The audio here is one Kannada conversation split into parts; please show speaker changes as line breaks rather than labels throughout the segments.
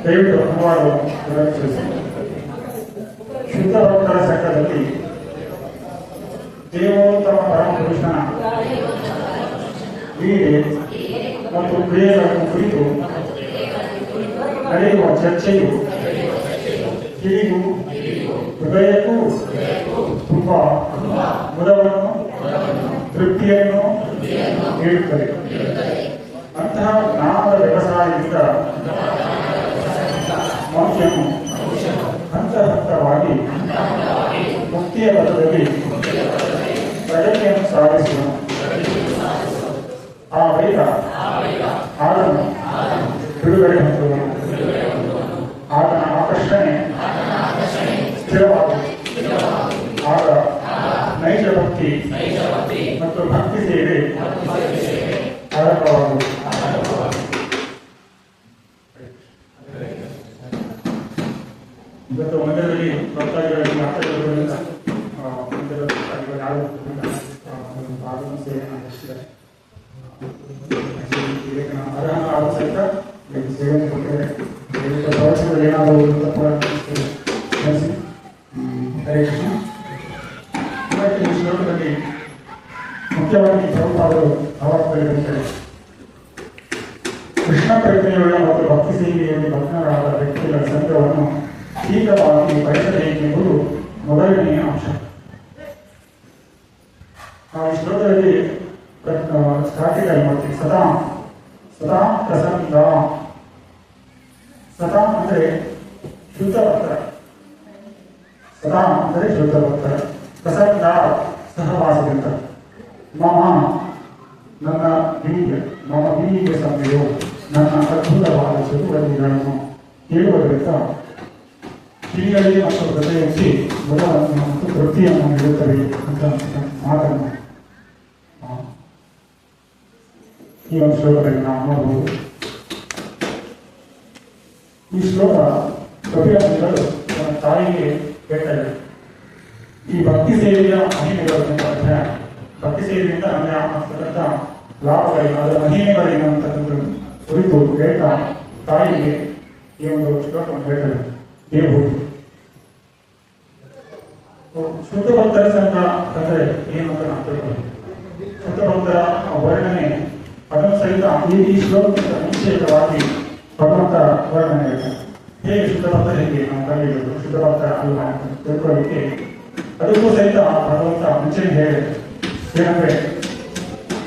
ದಯವಿಟ್ಟು ಅನುವಾದವನ್ನು ಪ್ರದರ್ಶಿಸಿ. ಶುದ್ಧ ಭಕ್ತರ ಸಂಘದಲ್ಲಿ ದೇವೋತ್ತಮ ಪರಮಪುರುಷನ ಲೀಲೆ ಮತ್ತು ಕ್ರಿಯೆಗಳನ್ನು ಕುರಿತು ನಡೆಯುವ ಚರ್ಚೆಯು ಕಿವಿಗೂ ಹೃದಯಕ್ಕೂ ತುಂಬ ಮುದವನ್ನು ತೃಪ್ತಿಯನ್ನು ನೀಡುತ್ತದೆ. ಅಂತಹ ಜ್ಞಾನದ ವ್ಯವಸಾಯದಿಂದ ಮನುಷ್ಯನು ಹಂತ ಹಂತವಾಗಿ ಮುಕ್ತಿಯ ಪಥದಲ್ಲಿ ಪ್ರಗತಿಯನ್ನು ಸಾಧಿಸುವನು. ಆ ಬಳಿಕ ಆತನು ಬಿಡುಗಡೆ ಹೊಂದುವನು. ಆತನ ಆಕರ್ಷಣೆ ಸ್ಥಿರವಾಗುವುದು. ಆಗ ನೈಜ ಭಕ್ತಿ ಮತ್ತು ಭಕ್ತಿ ಸೇವೆ ಆರಂಭವಾಗುವುದು. ಇವತ್ತು ಮಂದಿರದಲ್ಲಿ ಭಕ್ತಾದಿಗಳಲ್ಲಿ ಮಾತಾಡಿರುವುದರಿಂದ ಅರ್ಹನ ಆದ ಸಹಿತ ಸೇವೆ ಕೊಟ್ಟರೆ ಪ್ರವಚನದಲ್ಲಿ ಏನಾದರೂ ತಪ್ಪು ಹರೇ ಕೃಷ್ಣ. ಈ ಶ್ಲೋಕದಲ್ಲಿ ಮುಖ್ಯವಾಗಿ ಪ್ರಭುಪಾದರು ಭಾವಾರ್ಥಗಳಿರುತ್ತಾರೆ. ಕೃಷ್ಣ ಪ್ರಜ್ಞೆಯುಳ್ಳ ಮತ್ತು ಭಕ್ತಿ ಸೇವೆಯಲ್ಲಿ ಭಕ್ತರಾದ ವ್ಯಕ್ತಿಗಳ ಸಂಘವನ್ನು ತೀವ್ರವಾಗಿ ಬಯಸಬೇಕೆಂಬುದು ಮೊದಲನೆಯ ಅಂಶ. ಈ ಶ್ಲೋಕದಲ್ಲಿ ಸ್ಟಾರ್ಟಿಂಗ್ ಆಗಿ ಮಾಡ್ತೀವಿ. ಸದಾ ಸದಾ ಪ್ರಸಂಗ. ಸದಾ ಅಂದರೆ ಶುದ್ಧ ಭಕ್ತರ, ಸದಾ ಅಂದರೆ ಶುದ್ಧ ಭಕ್ತರ. ಪ್ರಸಂಗ ಸಹವಾಸದಿಂದ. ಮಮ ನನ್ನ ಬೀಳಿಗೆ ಸಮಯವು ನನ್ನ ಅದ್ಭುತವಾದ ಚಟುವಟಿಕೆಗಳನ್ನು ಕೇಳುವುದರಿಂದ ಕಿವಿಗಳಿಗೆ ಮತ್ತು ಹೃದಯಕ್ಕೆ ಬಲವನ್ನು ಮತ್ತು ತೃಪ್ತಿಯನ್ನು ನೀಡುತ್ತವೆ ಅಂತ ಮಾತನ್ನು ಈ ಒಂದು ಶ್ಲೋಕದಲ್ಲಿ ನಾವು ನೋಡಬಹುದು. ಈ ಶ್ಲೋಕ ಕಪಿಲಮುನಿಗಳು ತನ್ನ ತಾಯಿಗೆ ಹೇಳ್ತಾರೆ, ಈ ಭಕ್ತಿ ಸೇವೆಯ ಮಹಿಮೆಗಳು, ಭಕ್ತಿ ಸೇವೆಯಿಂದ ನಮಗೆ ಲಾಭಗಳೇನು, ಅದರ ಮಹಿಮೆಗಳೇನು ಅಂತಕ್ಕಂಥ ಕುರಿತು ಹೇಳ್ತಾ ತಾಯಿಗೆ ಈ ಒಂದು ಶ್ಲೋಕವನ್ನು ಹೇಳ್ತಾರೆ. ದೇವಭೂತಿ ಶುದ್ಧ ಭಕ್ತರ ಸಂಘ ಅಂದರೆ ಏನು ಅಂತ ನಾವು ತಿಳ್ಕೊಳ್ಳಿ. ಶುದ್ಧ ಭಕ್ತರ ವರ್ಣನೆ ಅದನ್ನು ಸಹಿತ ಈ ಶ್ಲೋಕಕ್ಕಿಂತ ನಿಶ್ಚಯವಾಗಿ ಭಗವಂತ ವರ್ಣನೆ ಹೇಳ್ತಾರೆ. ಹೇಗೆ ಶುದ್ಧ ಭಕ್ತ ಹೇಗೆ ನಾವು ಕಂಡುಹಿಡಿಯುವುದು, ಶುದ್ಧ ಭಕ್ತ ಅಲ್ಲ ಅಂತ ತಿಳ್ಕೊಳ್ಳಿಕ್ಕೆ ಅದಕ್ಕೂ ಸಹಿತ ಭಗವಂತ ಮುಂಚೆನೇ ಹೇಳಿದೆ. ಏನಂದ್ರೆ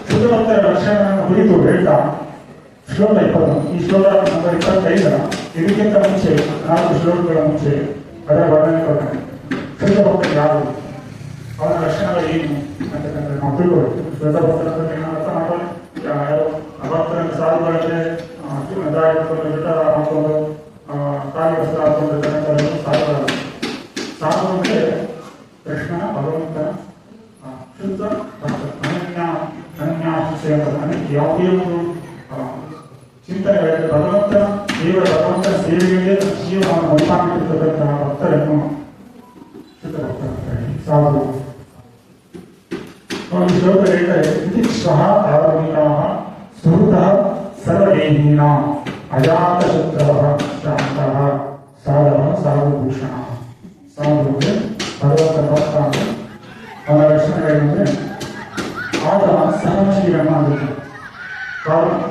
ಶುದ್ಧ ಭಕ್ತರ ಲಕ್ಷಣಗಳನ್ನು ಕುರಿತು ಹೇಳ್ತಾ ಶ್ಲೋಕ 20, ಈ ಶ್ಲೋಕ ನಂಬರ್ 25 ಇದಕ್ಕಿಂತ ಮುಂಚೆ 4 ಶ್ಲೋಕಗಳ ಮುಂಚೆ ಅದರ ವರ್ಣನೆ ಕೊಡ್ತಾನೆ. ಶುದ್ಧ ಭಕ್ತರು ಯಾರು, ಅವನ ಲಕ್ಷಣಗಳು ಏನು ಅಂತಕ್ಕಂಥ ನಾವು ತಿಳ್ಕೊಳ್ಬೇಕು. ಶುದ್ಧ ಭಕ್ತರ ಅರ್ಥ ಮಾಡ್ಕೊಂಡು ಯಾರು ಅಭಕ್ತರನ್ನು ಸಾಧುಗಳಂತೆ ಬಿಟ್ಟ ಹಾಕೊಂಡು ಕಾಲಿ ವಸ್ತ್ರ ಹಾಕೊಂಡಿರ್ತಕ್ಕಂಥ ಸಾಧುಗಳು. ಸಾಧು ಅಂದರೆ ಕೃಷ್ಣನ ಭಗವಂತನ ಶುದ್ಧ ಭಕ್ತ. ಅನನ್ಯಾಶ್ರಯ ಯಾವುದೇ ಒಂದು ಚಿಂತನೆಗಳಲ್ಲಿ ಭಗವಂತನ ಸೇವೆಗಳಿಗೆ ಜೀವನವನ್ನು ಹೊಂದಾಣಿಟ್ಟಿರ್ತಕ್ಕಂತಹ ಭಕ್ತರನ್ನು ಶುದ್ಧ ಭಕ್ತರಂತಾರೆ, ಸಾಧು. ಈ ಶ್ಲೋಕ ಹೇಳ್ತಾರೆ, ಇತಿ ಸ್ವಃ ಧಾರ್ಮಿಕಾಃ ಸುಹೃತಃ ಸರ್ವದೇಹಿನಾಂ ಅಜಾತಶತ್ರವಃ ಶಾಂತಃ ಸಾಧವಃ ಸಾಧುಭೂಷಣಃ. ಸಾಧು ಅಂದರೆ ಭಗವಂತ ಭಕ್ತ ಅಂದರೆ ಅವನ ಲಕ್ಷಣಗಳೇನೆಂದರೆ ಆತನ ಸಹನಶೀಲನಾಗಿರುತ್ತಾನೆ,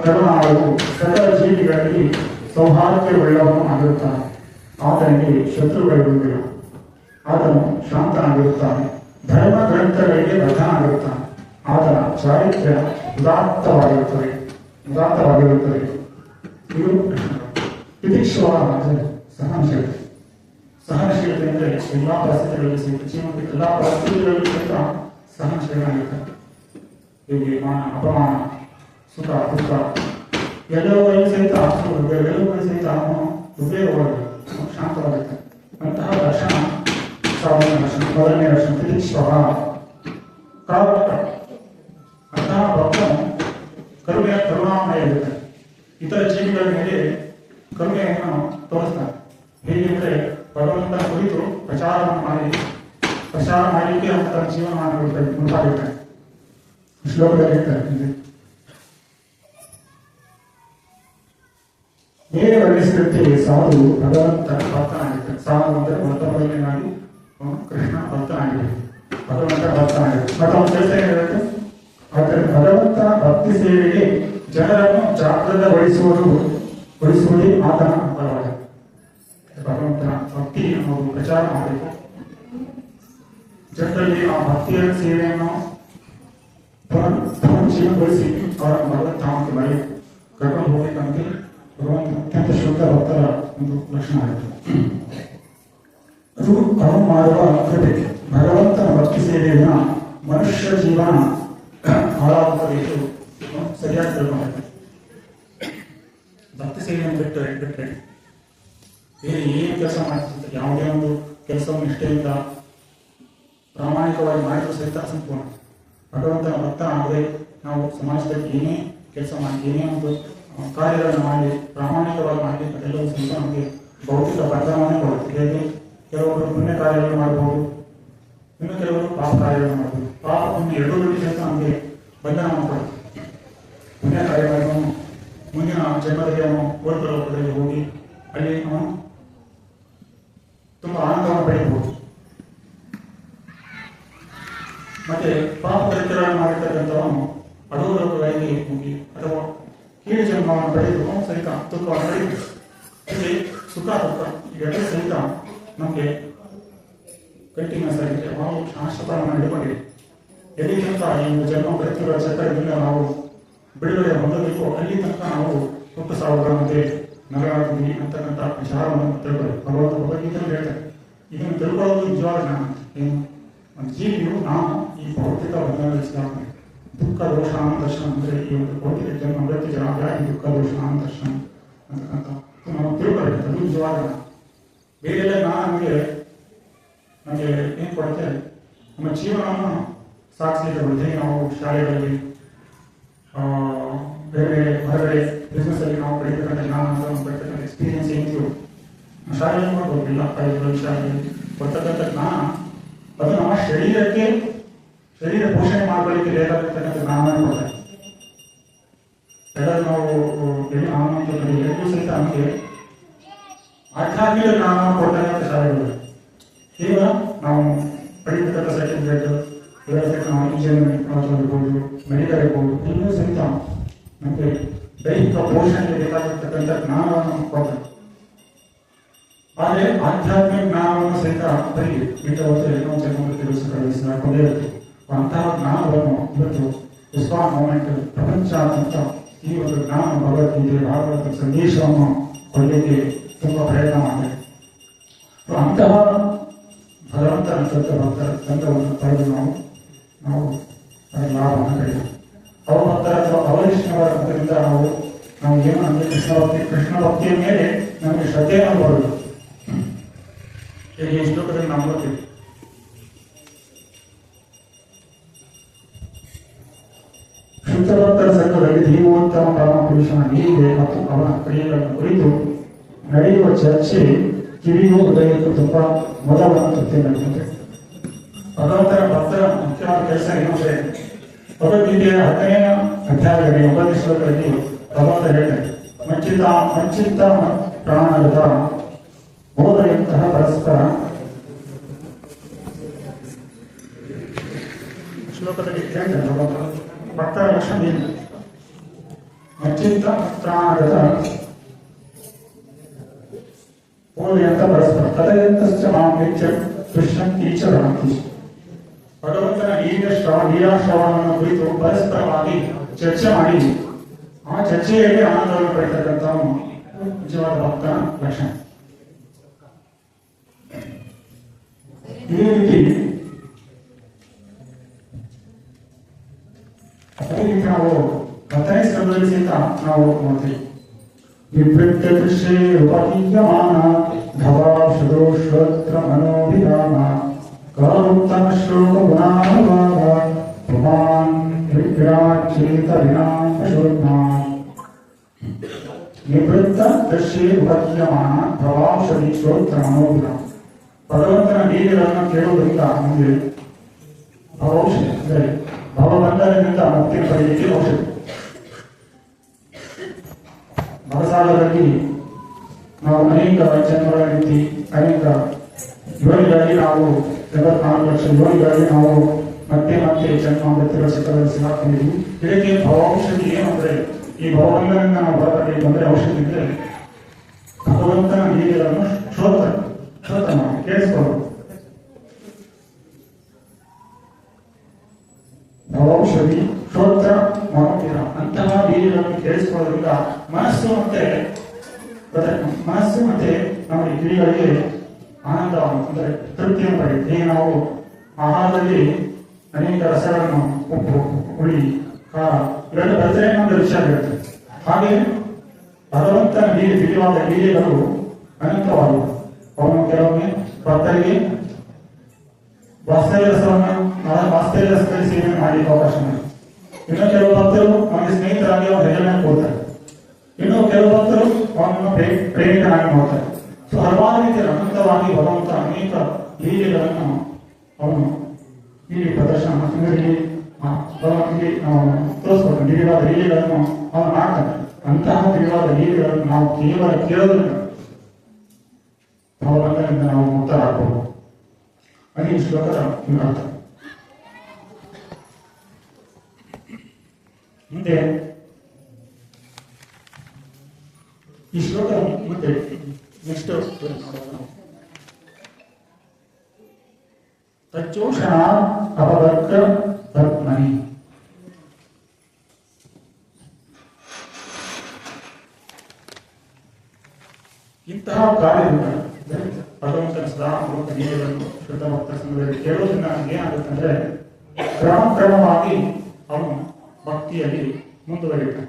ಕರುಣಾಳು, ಸಕಲ ಜೀವಿಗಳಲ್ಲಿ ಸೌಹಾರ್ದವುಳ್ಳವನು ಆಗಿರುತ್ತಾನೆ. ಆತನಿಗೆ ಶತ್ರುಗಳಿರುವುದಿಲ್ಲ. ಆತನು ಶಾಂತನಾಗಿರುತ್ತಾನೆ, ಧರ್ಮ ಗ್ರಂಥಗಳಿಗೆ ಬದ್ಧನಾಗಿರುತ್ತಾನೆ. ಆತನ ಚಾರಿತ್ರ್ಯ ಉದಾತ್ತವಾಗಿರುತ್ತದೆ. ಇದು ತಿತಿಕ್ಷವ ಅಂದರೆ ಸಹನಶೀಲತೆ. ಸಹನಶೀಲತೆ ಅಂದರೆ ಎಲ್ಲಾ ಪರಿಸ್ಥಿತಿಗಳಲ್ಲಿ ಸಹಿತ ಜೀವನದ ಎಲ್ಲಾ ಪರಿಸ್ಥಿತಿಗಳಲ್ಲಿ ಸಹಿತ ಸಹನಶೀಲನಾಗಿರ್ತಾನೆ. ಹೀಗೆ ಮಾನ ಅಪಮಾನ ಸುಖ ದುಃಖ ಎಲ್ಲವೂ ಸಹಿತ ಅವನು ಉದ್ವೇಗವಾಗಿ ಶಾಂತವಾಗಿರ್ತಾನೆ. ಅಂತಹ ಲಕ್ಷಣ ಸಾಮಾನ್ಯ ಲಕ್ಷಣ. ಮೊದಲನೇ ಲಕ್ಷಣ ತಿತಿಕ್ಷವ, ಕಾರುಣ್ಯ. ಅಂತಹ ಭಕ್ತನು ಕರುಣಾಮಯ ಇರುತ್ತಾನೆ. ಇತರ ಜೀವಿಗಳ ಮೇಲೆ ಕರುಣೆಯನ್ನು ತೋರಿಸ್ತಾನೆ. ಹೇಗೆಂದರೆ ಭಗವಂತನ ಕುರಿತು ಪ್ರಚಾರ ಮಾಡಲಿಕ್ಕೆ ಅಂತ ಜೀವನ ಮುಂದಾಗಿರ್ತಾನೆ. ಶ್ಲೋಕದಲ್ಲಿ ಹೇಳ್ತಾರೆ, ಮೇಲೆ ವರ್ಣಿಸಿದಂತೆ ಸಾಧು ಭಗವಂತ ಭಕ್ತನಾಗಿರ್ತಾನೆ. ಸಾಧು ಅಂದರೆ ಮೊದಲನೇದಾಗಿ ಕೃಷ್ಣ ಭಕ್ತನಾಗಿರ್ತಾನೆ, ಭಗವಂತ ಭಕ್ತನಾಗಿರ್ತಾನೆ. ಮತ್ತು ಅವನ ಕೆಲಸ ಏನಿರುತ್ತೆ? ಆದರೆ ಭಗವಂತ ಭಕ್ತಿ ಸೇವೆಗೆ ಜನರನ್ನು ಜಾಗೃತಗೊಳಿಸುವುದೇ ಆತನ ಫಲವಾಗಿದೆ. ಭಗವಂತನ ಭಕ್ತಿ ಅನ್ನೋದು ಪ್ರಚಾರ ಮಾಡಬೇಕು, ಜನರಲ್ಲಿ ಆ ಭಕ್ತಿಯ ಸೇವೆಯನ್ನು ಜೀವನಗೊಳಿಸಿ ಅವರ ಭಗವಂತ ಬಳಿ ಕರ್ಕೊಂಡು ಹೋಗ್ಬೇಕಂತೆ ಭಗವಂತ ಅತ್ಯಂತ ಶುದ್ಧ ಭಕ್ತರ ಒಂದು ಲಕ್ಷಣ ಆಯಿತು. ಅದು ಅವನು ಮಾಡುವ ಕೃಪೆ. ಭಗವಂತನ ಭಕ್ತಿ ಸೇವೆಯಿಂದ ಮನುಷ್ಯ ಜೀವನ ಹಾಳಾಗುತ್ತದೆ ಎಂದು ಸರಿಯಾಗಿ ತಿಳ್ಕೊಂಡಿದೆ. ಭಕ್ತಿ ಸೇವೆಯನ್ನು ಬಿಟ್ಟರೆ ಬೇರೆ ಏನು ಕೆಲಸ ಮಾಡ್ತಿರ್ತಾರೆ, ಯಾವುದೇ ಒಂದು ಕೆಲಸವನ್ನು ನಿಷ್ಠೆಯಿಂದ ಪ್ರಾಮಾಣಿಕವಾಗಿ ಮಾಡಿದ್ರು ಸಹಿತ ಸಂಪೂರ್ಣ. ಭಗವಂತನ ಭಕ್ತ ಆಗದೆ ನಾವು ಸಮಾಜದಲ್ಲಿ ಏನೇ ಕೆಲಸ ಮಾಡಿ, ಏನೇ ಒಂದು ಕಾರ್ಯಗಳನ್ನು ಮಾಡಿ ಪ್ರಾಮಾಣಿಕವಾಗಿ ಮಾಡಿ, ಅದೆಲ್ಲವೂ ಸಹಿತ ನಮಗೆ ಭೌತಿಕ ಬಂಧನವನ್ನೇ ಕೊಡುತ್ತೆ. ಹೇಗೆ ಕೆಲವರು ಪುಣ್ಯ ಕಾರ್ಯಗಳನ್ನು ಮಾಡಬಹುದು, ಇನ್ನು ಕೆಲವರು ಪಾಪ ಕಾರ್ಯಗಳನ್ನು ಮಾಡಬಹುದು. ಪಾಪ ಪುಣ್ಯ ಎರಡೂ ಸಹಿತ ನಮಗೆ ಬಂಧನವನ್ನು ಕೊಡುತ್ತೆ. ಪುಣ್ಯ ಕಾರ್ಯಗಳನ್ನು ಮುಂದಿನ ಜನ್ಮದಲ್ಲಿ ಅವನು ಲೋಕದಲ್ಲಿ ಹೋಗಿ ಅಲ್ಲಿ ಅವನು ತುಂಬ ಆನಂದವನ್ನು ಪಡೆಯಬಹುದು. ಮತ್ತೆ ಪಾಪ ಕೃತ್ಯಗಳನ್ನು ಮಾಡಿರ್ತಕ್ಕಂಥವನು ಅಡವು ಲೋಕಗಳಿಗೆ ಹೋಗಿ ಅಥವಾ ಕೀಳು ಜನ್ಮವನ್ನು ಪಡೆದು ಸಹಿತ ದುಃಖವನ್ನು ಪಡೆಯುವುದು. ಇಲ್ಲಿ ಸುಖ ದುಃಖ ಇವೆಲ್ಲ ಸಹಿತ ನಮಗೆ ಕಂಟಿನ್ಯೂಸ್ ಆಗಿದೆ, ನಾವು ಶಾಶ್ವತವನ್ನು ಹಿಡಿಕೊಂಡಿದೆ. ಎಲ್ಲಿ ತನಕ ಈ ಜನ್ಮ ಕೃತ್ಯಗಳ ಚಕ್ರದಿಂದ ನಾವು ಬಿಡುಗಡೆ ಹೊಂದಬೇಕು, ಅಲ್ಲಿ ತನಕ ನಾವು ಹುಟ್ಟು ಸಾವುಗಳಂತೆ ನರಳಾಗ್ತೀವಿ ಅಂತಕ್ಕಂಥ ವಿಚಾರವನ್ನು ತಿಳ್ಕೊಳ್ಳಿ. ಭಗವಂತ ಭಗವದ್ಗೀತೆಯಲ್ಲಿ ಹೇಳ್ತಾರೆ, ಇದನ್ನು ತಿಳ್ಕೊಳ್ಳೋದು ನಿಜವಾದ ಜ್ಞಾನ. ಏನು ಒಂದು ಜೀವಿಯು ನಾನು ಈ ಭೌತಿಕ ಬಂಧನದಲ್ಲಿ ದುಃಖ ದೋಷಾನ ದರ್ಶನ ಅಂದರೆ ಈ ಒಂದು ಭೌತಿಕ ಜನ್ಮ ಮೃತ್ಯು ಜವಾಬ್ದಾರಿ ದುಃಖ ದೋಷಾನ ದರ್ಶನ ಅಂತಕ್ಕಂಥ ನಾವು ತಿಳ್ಕೊಳ್ಬೇಕು. ಅದು ನಿಜವಾದ ಜ್ಞಾನ. ಬೇರೆಲ್ಲ ಜ್ಞಾನ ನಮಗೆ ಏನು ಕೊಡುತ್ತೆ? ನಮ್ಮ ಜೀವನವನ್ನು ಸಾಗಿಸಲಿಕ್ಕೆ ಬರುತ್ತೆ. ನಾವು ಶಾಲೆಗಳಲ್ಲಿ ಬೇರೆ ಹೊರಗಡೆ ಬಿಸ್ನೆಸ್ ಅಲ್ಲಿ ನಾವು ಪಡೆಯತಕ್ಕಂಥ ಜ್ಞಾನ, ಪಡೆಯತಕ್ಕಂಥ ಎಕ್ಸ್ಪೀರಿಯನ್ಸ್ ಏನಿದ್ರು ಶಾಲೆಯಲ್ಲಿ ಮಾಡ್ಬೋದಿಲ್ಲ. ಕಾಲೇಜುಗಳಲ್ಲಿ ಶಾಲೆಯಲ್ಲಿ ಕೊಡ್ತಕ್ಕಂಥ ಜ್ಞಾನ ಅದು ನಮ್ಮ ಶರೀರ ಪೋಷಣೆ ಮಾಡಲಿಕ್ಕೆ ಬೇಕಾಗಿರ್ತಕ್ಕಂಥ ಜ್ಞಾನವನ್ನು ಕೊಡ್ತಾರೆ. ಎಲ್ಲರೂ ನಾವು ಎಲ್ಲೂ ಸಹಿತ ನಮಗೆ ಆಧ್ಯಾತ್ಮಿಕ ಜ್ಞಾನವನ್ನು ಕೊಡ್ತಕ್ಕಂಥ ಶಾಲೆಗಳು. ಈಗ ನಾವು ಪಡೆಯತಕ್ಕಂಥ ಸರ್ಟಿಫಿಕೇಟ್ ನಾವು ಇಂಜಿನಿಯರಿಂಗ್ ಇರ್ಬೋದು, ಮೆಡಿಕಲ್ ಇರ್ಬೋದು, ಎಲ್ಲೂ ಸಹಿತ ನಮಗೆ ದೈಹಿಕ ಪೋಷಣೆಗೆ ಬೇಕಾಗಿರ್ತಕ್ಕಂಥ ಜ್ಞಾನವನ್ನು ಕೊಡ್ತಾರೆ. ಆದರೆ ಆಧ್ಯಾತ್ಮಿಕ ಜ್ಞಾನವನ್ನು ಸಹಿತ ಬರೀ ಬಿಟ್ಟವತ್ತು ಏನೋ ಕೊಂಡೇ ಇರುತ್ತೆ. ಅಂತಹ ಜ್ಞಾನವನ್ನು ಇವತ್ತು ಇಸ್ಲಾಂ ಮೂವ್ಮೆಂಟ್ ಪ್ರಪಂಚಾದ್ಯಂತ ಈ ಒಂದು ಜ್ಞಾನ ಭಗವದ್ಗೀತೆ ಭಾಗವತ ಸಂದೇಶವನ್ನು ಕೊಡಲಿಕ್ಕೆ ತುಂಬ ಪ್ರಯತ್ನ ಮಾಡಿದೆ. ಅಂತಹ ಭಗವಂತನ ಶುದ್ಧ ಭಕ್ತರ ಸಂಘವನ್ನು ಪಡೆದು ನಾವು ಅದರ ಲಾಭವನ್ನು ಪಡೆಯುವ ಅವರ ಭಕ್ತರ ಅಥವಾ ಅವರಿಷ್ಠವರ ಭಕ್ತರಿಂದ ನಾವು ಏನು ಅಂದರೆ ಕೃಷ್ಣ ಭಕ್ತಿಯ ಮೇಲೆ ನಮಗೆ ಶ್ರದ್ಧೆಯನ್ನು ಬರುವುದು. ಈ ಶ್ಲೋಕದಲ್ಲಿ ನಾವು ನೋಡ್ತೀವಿ, ಶುದ್ಧ ಭಕ್ತರ ಸಂಘದಲ್ಲಿ ದೈವೋತ್ತಮ ಪರಮ ಪುರುಷನ ನೀರಿದೆ ಮತ್ತು ಅವನ ಕ್ರಿಯೆಗಳನ್ನು ಕುರಿತು ನಡೆಯುವ ಚರ್ಚೆ ಕಿವಿಯು ಹೃದಯಕ್ಕೂ ತುಂಬಾ ಮೊದಲನ್ನು ತೃಪ್ತಿಯಾಗುತ್ತದೆ. ಭಗವಂತನ ಭಕ್ತರ ಮುಖ್ಯವಾದ ಕೆಲಸ ಏನಂದ್ರೆ ಭಗವದ್ಗೀತೆಯ 10ನೇ ಅಧ್ಯಾಯದಲ್ಲಿ 9ನೇ ಶ್ಲೋಕದಲ್ಲಿ ಭಗವಂತ ಹೇಳ್ತಾರೆ, ಮಂಚಿತ ಪ್ರಾಣದ ಬೋಧೆಯಂತಹ ಪರಸ್ಪರ ಶ್ಲೋಕದಲ್ಲಿ ಹೇಳ್ತಾರೆ ಭಗವಂತ ಭಕ್ತರ ಲಕ್ಷಣ ಏನು? ಮಂಚಿತ ಪ್ರಾಣದ ಬೋಧೆಯಂತ ಪರಸ್ಪರ ತದಯಂತಶ್ಚ ಮಾಂ ವೆಚ್ಚ ಕೃಷ್ಣಂತಿ ಚ ಭ್ರಾಂತಿ. ಭಗವಂತನ ಲೀಲಾಶ್ರವಣವನ್ನು ಕುರಿತು ಪರಸ್ಪರವಾಗಿ ಚರ್ಚೆ ಮಾಡಿ ಆ ಚರ್ಚೆಯಲ್ಲಿ ಆನಂದವನ್ನು ಪಡೆಯತಕ್ಕಂಥ ನಿಜವಾದ ಭಕ್ತನ ಲಕ್ಷಣ. ಇದೇ ರೀತಿ ನಾವು 10ನೇ ಸ್ಕಂದದಲ್ಲಿ ಸಹಿತ ನಾವು ನೋಡ್ತೀವಿ. ವಿವೃತ್ತ ದೃಶ್ಯೇ ಉಪಹೀಯಮಾನ ಧವಾಶ್ರೋತ್ರ ಮನೋಭಿರಾಮ ಕಾರುತ್ತಮ ಶ್ಲೋಕ ಗುಣಾನುಭಾವ ಪುಮಾನ್ ವಿಗ್ರಾಚೇತ ವಿನಾಶ ಶೋಧನಾನ್. ನಿವೃತ್ತ ದೃಶ್ಯೇ ಉಪಹೀಯಮಾನ ಧವಾಶ್ರೀ ಶ್ರೋತ್ರ ಮನೋಭಿರಾಮ. ಭಗವಂತನ ಲೀಲೆಗಳನ್ನು ಕೇಳುವುದರಿಂದ ನಮಗೆ ಭವೌಷಧಿ ಅಂದರೆ ಭವಬಂಧನದಿಂದ ಮುಕ್ತಿ ಪಡೆಯಲಿಕ್ಕೆ ಔಷಧಿ. ಭವಸಾಗರದಲ್ಲಿ ನಾವು ಅನೇಕ ಜನ್ಮಗಳ ರೀತಿ ಅನೇಕ ಯೋನಿಗಾಗಿ ನಾವು 74 ಲಕ್ಷ ಯೋನಿಗಾಗಿ ನಾವು ಮತ್ತೆ ಮತ್ತೆ ಜನ್ಮ ಮೃತ್ಯುಗಳ ಚಿತ್ರದಲ್ಲಿ ಸಿಗಾಕೊಂಡಿದ್ವಿ. ಇದಕ್ಕೆ ಭವೌಷಧಿ ಏನಂದ್ರೆ ಈ ಭವಬಂಧನದಿಂದ ನಾವು ಹೊರಬರಬೇಕು ಅಂದ್ರೆ ಔಷಧಿ ಇದ್ರೆ ಭಗವಂತನ ಲೀಲೆಗಳನ್ನು ಶ್ರೋತ ಮಾಡಿ ಕೇಳಿಸ್ಕೊಳ್ಳೋದು. ಭವೌಷಧಿ ಶ್ರೋತ್ರ ಮನೋತೀರ ಅಂತಹ ಲೀಲೆಗಳನ್ನು ಕೇಳಿಸಿಕೊಳ್ಳೋದ್ರಿಂದ ಮನಸ್ಸು ಮತ್ತೆ ನಮ್ಮ ಕಿವಿಗಳಿಗೆ ಆನಂದ ಅಂದರೆ ತೃಪ್ತಿಯನ್ನು ಪಡೆಯುತ್ತೆ. ಈಗ ನಾವು ಆಹಾರದಲ್ಲಿ ಅನೇಕ ರಸಗಳನ್ನು ಉಪ್ಪು ಹುಳಿ ಖಾರ ಇವೆಲ್ಲ ಬೆಳೆದರೆ ನಮಗೆ ರುಚಿಯಾಗಿರುತ್ತೆ. ಹಾಗೆ ಭಗವಂತನ ದಿವ್ಯವಾದ ಲೀಲೆಗಳು ಅನಂತವಾದವು. ಅವನು ಕೆಲವೊಮ್ಮೆ ಭಕ್ತರಿಗೆ ವಾಸ್ತವ್ಯ ರಸದಲ್ಲಿ ಸೇವೆ ಮಾಡಲಿಕ್ಕೆ ಅವಕಾಶ ಮಾಡಿ. ಇನ್ನು ಕೆಲವು ಭಕ್ತರು ಅವನಿಗೆ ಸ್ನೇಹಿತರಾಗಿ ಅವನ ಹೆಜ್ಜೆ ಹೋಗ್ತಾರೆ. ಇನ್ನು ಕೆಲವು ಭಕ್ತರು ಅವನನ್ನು ಪ್ರೇಮಿಕನಾಗಿ ನೋಡ್ತಾರೆ. ಸೊ ಹಲವಾರು ರೀತಿಯ ಅನಂತವಾಗಿ ಭಗವಂತ ಅನೇಕ ಲೀಲೆಗಳನ್ನು ಅವನು ಈ ಪ್ರದರ್ಶನ ತೋರಿಸ್ಕೊಡ್ತಾನೆ. ದಿವ್ಯವಾದ ಲೀಲೆಗಳನ್ನು ಅವನು ಮಾಡ್ತಾನೆ. ಅಂತಹ ದಿವ್ಯವಾದ ಲೀಲೆಗಳನ್ನು ನಾವು ಕೇವಲ ಕೇಳೋದ್ರಿಂದ ಭಗವಂತನಿಂದ ನಾವು ಮುಕ್ತರಾಗಬಹುದು. ಅದೇ ಈ ಶ್ಲೋಕದ ಅರ್ಥ. ಮುಂದೆ ಈ ಶ್ಲೋಕ ಮುಂದೆ ನೆಕ್ಸ್ಟ್ ತಚ್ಚೋಷಣ ಅಪವರ್ಗ ಪದ್ಮನಿ. ಇಂತಹ ಕಾರ್ಯದಿಂದ ಭಗವಂತನ ಸದಾ ಲೀಲೆಗಳನ್ನು ಶುದ್ಧ ಭಕ್ತ ಸಂಘದಲ್ಲಿ ಕೇಳೋದ್ರಿಂದ ಏನಾಗುತ್ತಂದ್ರೆ ಕ್ರಮವಾಗಿ ಅವನು ಭಕ್ತಿಯಲ್ಲಿ ಮುಂದುವರಿಯುತ್ತಾನೆ.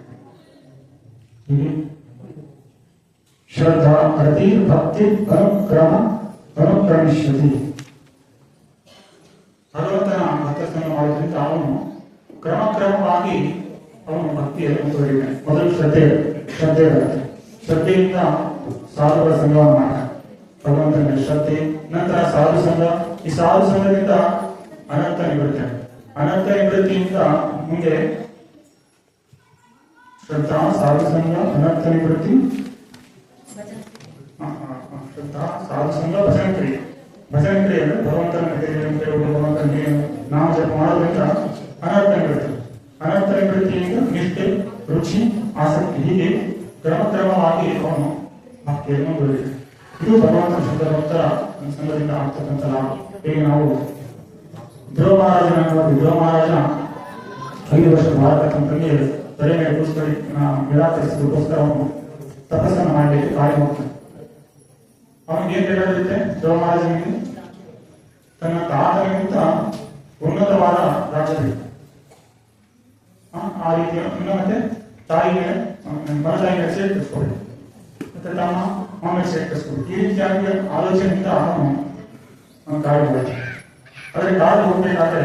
ಶ್ರದ್ಧಾ ಅತಿ ಭಕ್ತಿ ಅನುಕ್ರಮಿಷ್ಯತಿ. ಭಗವಂತನ ಭಕ್ತಸ್ಥಾನ ಮಾಡೋದ್ರಿಂದ ಅವನು ಕ್ರಮವಾಗಿ ಅವನು ಭಕ್ತಿಯಲ್ಲಿ ಮುಂದುವರಿಯುತ್ತಾನೆ. ಮೊದಲು ಶ್ರದ್ಧೆ ಬರುತ್ತೆ. ಶ್ರದ್ಧೆಯಿಂದ ಸಾಧುಗಳ ಸಂಘವನ್ನು ಮಾಡ್ತಾನೆ ಭಗವಂತನ ಶ್ರದ್ಧೆ. ನಂತರ ಸಾಧು ಸಂಘ. ಈ ಸಾಧು ಸಂಘದಿಂದ ಅನಂತ ನಿವೃತ್ತಿಯಿಂದ ಮುಂದೆ ಶ್ರದ್ಧಾ ಸಾಧು ಸಂಘ ಅನಂತ ನಿವೃತ್ತಿ ಶ್ರದ್ಧಾ ಸಾಧು ಸಂಘ ಭಜನೆ ಕ್ರಿಯೆ ಅಂದ್ರೆ ಭಗವಂತನ ಭಗವಂತನ ನಾಮ ಜಪ ಮಾಡೋದ್ರಿಂದ ಅನಂತ ನಿವೃತ್ತಿಯಿಂದ ನಿಷ್ಠೆ ರುಚಿ ಆಸಕ್ತಿ ಹೀಗೆ ಕ್ರಮವಾಗಿ ಅವನು ಭಕ್ತಿಯನ್ನು ಮುಂದುವರಿಯುತ್ತಾನೆ. ಇದು ಭಗವಂತನ ಶುದ್ಧ ಭಕ್ತರ ಸಂಘದಿಂದ ಆಗ್ತಕ್ಕಂಥ ಲಾಭ. ಈಗ ನಾವು ಧ್ರುವ ಮಹಾರಾಜ 5 ವರ್ಷ ಭಾರತಕ್ಕಂತಂಗೆ ತಲೆ ಮೇಲೆ ಕೂರಿಸ್ಕೊಳ್ಳಿ ನಿರಾಕರಿಸಿದಕ್ಕೋಸ್ಕರ ಅವನು ತಪಸ್ಸನ್ನು ಮಾಡಲಿಕ್ಕೆ ಕಾರ್ಯ ಹೋಗ್ತಾನೆ. ಅವನಿಗೆ ಏನ್ ಬೇಕಾಗಿರುತ್ತೆ? ಧ್ರುವ ಮಹಾರಾಜನಿಗೆ ತನ್ನ ತಾತನಿಗಿಂತ ಉನ್ನತವಾದ ರಾಜ್ಯ ಬೇಕು. ಆ ರೀತಿಯ ಮತ್ತೆ ತಾಯಿಗೆ ಮನದಾಯಿಗೆ ಸೇರಿಸ್ಕೊಳ್ಳಿ, ಮತ್ತೆ ತಮ್ಮ ಮಾಮೇಲೆ ಸೇರಿಸ್ಕೊಳ್ಳಿ. ಈ ರೀತಿಯಾಗಿ ಆಲೋಚನೆಯಿಂದ ಅವನು ಕಾಡು ಹೋಗ್ತಾನೆ. ಆದರೆ ಕಾಡು ಹೋಗ್ಬೇಕಾದ್ರೆ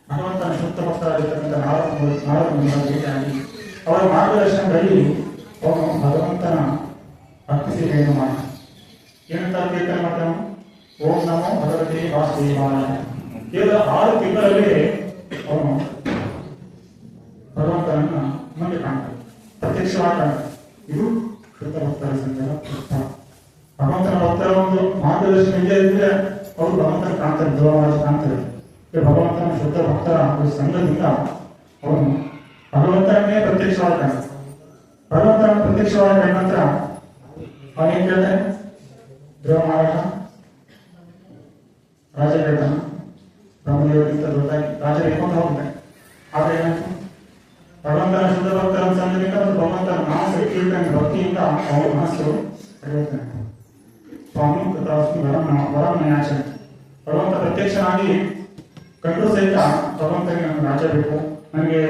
ಭಗವಂತನ ಶುದ್ಧ ಭಕ್ತರಾಗಿರ್ತಕ್ಕಂಥ ನಾಲ್ಕು ಭೇಟಿಯಾಗಿ ಅವರ ಮಾರ್ಗದರ್ಶನದಲ್ಲಿ ಅವನು ಭಗವಂತನ ಭಕ್ತಿ ಸೇವೆಯನ್ನು ಮಾಡ್ತಾನೆ. ಏನಂತ ಕೀರ್ತನೆ ಮಾಡ್ತಾನೆ? ಓಂ ನಮೋ ಭಗವತಿ ವಾಸುದೇವಾಯ. ಕೇವಲ 6 ತಿಂಗಳಲ್ಲಿ ಅವನು ಭಗವಂತನನ್ನ ಮುಂದೆ ಕಾಣ್ತಾನೆ, ಪ್ರತ್ಯಕ್ಷವಾಗಿ ಕಾಣ್ತಾನೆ. ಇದು ಶುದ್ಧ ಭಕ್ತರ ಸಂಘದ ಭಗವಂತನ ಭಕ್ತರ ಒಂದು ಮಾರ್ಗದರ್ಶನ ಇದೆ ಇದ್ರೆ ಅವರು ಭಗವಂತನ ಕಾಣ್ತಾರೆ, ಧ್ರುವವಾಗಿ ಕಾಣ್ತಾರೆ. ಭಗವಂತನ ಶುದ್ಧ ಭಕ್ತರ ಒಂದು ಸಂಘದಿಂದ ಅವನು ಭಗವಂತನೇ ಪ್ರತ್ಯಕ್ಷವಾಗಿ ಕಾಣ್ತಾನೆ. ಭಗವಂತನ ಪ್ರತ್ಯಕ್ಷವಾಗಿ ಕಂಡ ನಂತರ ಅವನೇನ್ ಕೇಳ್ತಾನೆ? ಧ್ರುವ ಮಹಾರಾಜ ರಾಜ ಹೇಳ್ತಾನೆ, ಬ್ರಹ್ಮದೇವರಿಗಿಂತ ದೊಡ್ಡದಾಗಿ ರಾಜ ಹೇಳ್ಕೊಂಡು ಹೋಗ್ತಾನೆ. ಆದ್ರೆ ಏನಾಯ್ತು? ಭಗವಂತನ ಶುದ್ಧ ಭಕ್ತರ ಸಂಘದಿಂದ ಮತ್ತು ಭಗವಂತನ ಮನಸ್ಸು ಕೀರ್ತನೆ ಭಕ್ತಿಯಿಂದ ಅವನ ಮನಸ್ಸು ಪಡೆಯುತ್ತಾನೆ. ಸ್ವಾಮಿ ಕೃತಾಸ್ಮಿ ವರಮಯಾಚನೆ. ಭಗವಂತ ಪ್ರತ್ಯಕ್ಷನಾಗಿ ಕಂಡು ಸಹಿತ ಭಗವಂತನಿಗೆ ನನಗೆ ರಾಜ ಬೇಕು, ನನಗೆ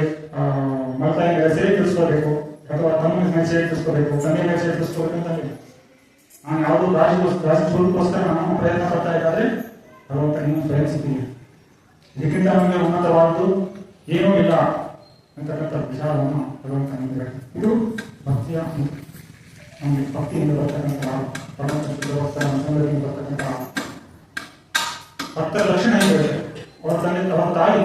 ಮಲತಾಯಿಗೆ ಹೆಸರೇ ತಿಳಿಸ್ಕೋಬೇಕು, ಅಥವಾ ತಮ್ಮ ಹೆಸರೇ ತಿಳಿಸ್ಕೋಬೇಕು, ತಂದೆಯ ಹೆಸರೇ ತಿಳಿಸ್ಕೋಬೇಕು ಅಂತ ಹೇಳಿ ನಾನು ಯಾವುದು ರಾಜಗೋಸ್ಕರ ನಾನು ಪ್ರಯತ್ನ ಪಡ್ತಾ ಇದ್ದಾದ್ರೆ ಭಗವಂತ ನೀವು ಪ್ರಯತ್ನಿಸಿದ್ದೀನಿ. ಇದಕ್ಕಿಂತ ನಮಗೆ ಉನ್ನತವಾದ್ದು ಏನೂ ಇಲ್ಲ ಅಂತಕ್ಕಂಥ ವಿಚಾರವನ್ನು ಭಗವಂತ ನಮಗೆ. ಇದು ಭಕ್ತಿಯ ನಮಗೆ ಭಕ್ತಿಯಿಂದ ಬರ್ತಕ್ಕಂಥ ಭಗವಂತ ಭಕ್ತರ ಸಂಘದಿಂದ ಬರ್ತಕ್ಕಂಥ ಭಕ್ತರ ಲಕ್ಷಣ ಹೇಗಿದೆ? ಅವರ ತಾಯಿ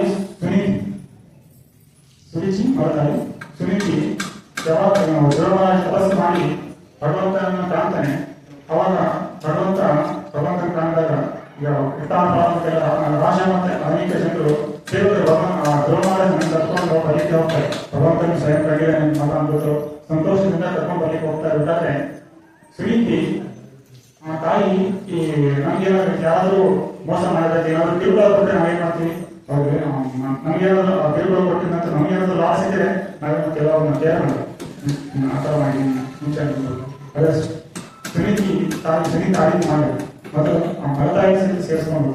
ಸುನಿಚಿ ಅವರ ತಾಯಿ ಸುನಿಚಿ ಯಾವಾಗ ಧ್ರುವ ಮಹಾರಾಜ ತಪಸ್ಸು ಮಾಡಿ ಭಗವಂತನನ್ನು ಕಾಣ್ತಾನೆ. ಅವಾಗ ಭಗವಂತನ ಕಾಣಿದಾಗ ಈಗ ರಾಶಿ ಮತ್ತೆ ಅನೇಕ ಜನರು ದೇವರು ದ್ರೋಣಾಚಾರ್ಯನ ಕರ್ಕೊಂಡು ಬಲಿಕ್ಕೆ ಹೋಗ್ತಾರೆ. ಭಗವಂತನ ಸ್ವಯಂ ಕಡೆಗೆ ಮಗ ಅಂದ್ಬಿಟ್ಟು ಸಂತೋಷದಿಂದ ಕರ್ಕೊಂಡು ಬಲಿಕ್ಕೆ ಹೋಗ್ತಾ ಇರ್ಬೇಕಾದ್ರೆ ಸುನೀತಿ ಆ ತಾಯಿ ಈ ನಮ್ಗೇನಾದ್ರು ಯಾರಾದ್ರೂ ಮೋಸ ಮಾಡಿದಾಗ ಏನಾದ್ರು ಕಿರುಕುಳ ಕೊಟ್ಟರೆ ನಾವೇನ್ ಮಾಡ್ತೀವಿ, ನಮ್ಗೇನಾದ್ರು ಕಿರುಕುಳ ಕೊಟ್ಟಿದ್ದಂತ ನಮ್ಗೇನಾದ್ರು ಲಾಸ್ ಇದ್ರೆ ನಾವೇನು ಕೆಲವೊಂದು ಕೇಳೋಣ ಆ ಥರ ಮಾಡಿ ಮುಂಚೆ ಅದೇ ಸುನೀತಿ ಆಡಿದ್ದು ಮಾಡಿ ಮತ್ತು ಮಲತಾಯಿ ಸಹಿತ ಸೇರಿಸ್ಕೊಂಡು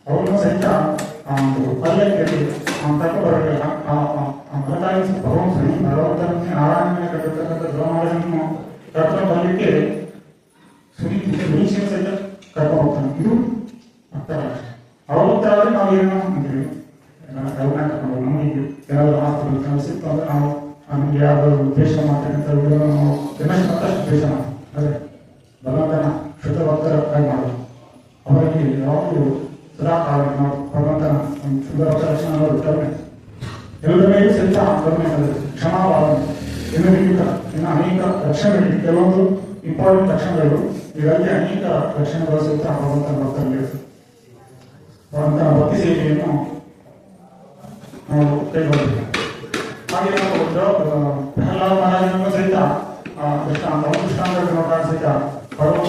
ಅವ್ರನ್ನೂ ಸಹಿತ ಪಲ್ಯಕ್ಕೆ ತಕ್ಕ ಬರಲಿಲ್ಲ. ಮಲತಾಯಿ ಭಗವಂತನಿಗೆ ನಾರಾಯಣನ ಕಟ್ಟಿರ್ತಕ್ಕಂಥ ದ್ರೋಣಾಚಾರ್ಯನನ್ನು ಕರ್ಕೊಂಡು ಬರಲಿಕ್ಕೆ ಸುನೀತಿ ಸಹಿತ ಕರ್ಕೊಂಡು ಹೋಗ್ತಾನೆ. ಇದು ಅರ್ಥ ಅವತ್ತಾದ್ರೆ ನಾವು ಏನು ಅಂತೀವಿ, ಕರುಣಾ ಕರ್ಕೊಂಡು ನಮಗೆ ಏನಾದರೂ ಹಾಸ್ಪಿಟಲ್ ಸಿಕ್ತು ಅಂದ್ರೆ ನಾವು ನಮಗೆ ಯಾವ್ದಾದ್ರು ದ್ವೇಷ ಮಾಡ್ತಕ್ಕಂಥ ನಾವು ಇನ್ನಷ್ಟು ಮತ್ತಷ್ಟು ದ್ವೇಷ ಮಾಡ್ತೀವಿ. ಅದೇ ಭಗವಂತನ ಶುದ್ಧ ಭಕ್ತರ ಮಾಡೋದು ಅವರಿಗೆ ಯಾವಾಗಲೂ ಸದಾ ಕಾಲ ನಾವು ಭಗವಂತನ ಶುದ್ಧ ಭಕ್ತರ ಲಕ್ಷಣ ನೋಡು ಕರುಣೆ, ಎಲ್ಲರ ಮೇಲೂ ಸಹಿತ ಕರುಣೆ ಕ್ಷಮಾಭಾವನೆ ಇನ್ನು ಅನೇಕ ಲಕ್ಷಣಗಳಿವೆ. ಕೆಲವೊಂದು ಇಂಪಾರ್ಟೆಂಟ್ ಲಕ್ಷಣಗಳು, ಇದರಲ್ಲಿ ಅನೇಕ ಲಕ್ಷಣಗಳು ಸಹಿತ ಭಗವಂತನ ಭಕ್ತರಲ್ಲಿ ಭಗವಂತನ ಭಕ್ತಿ ಸೇವೆಯನ್ನು ನಾವು ಕೈಗೊಳ್ಳಬೇಕು. ಹಾಗೆ ನಾವು ಪ್ರಹ್ಲಾದ ಮಹಾರಾಜನನ್ನು ಸಹಿತ ದೃಷ್ಟಾಂತ ಸಹಿತ ಭಗವಂತ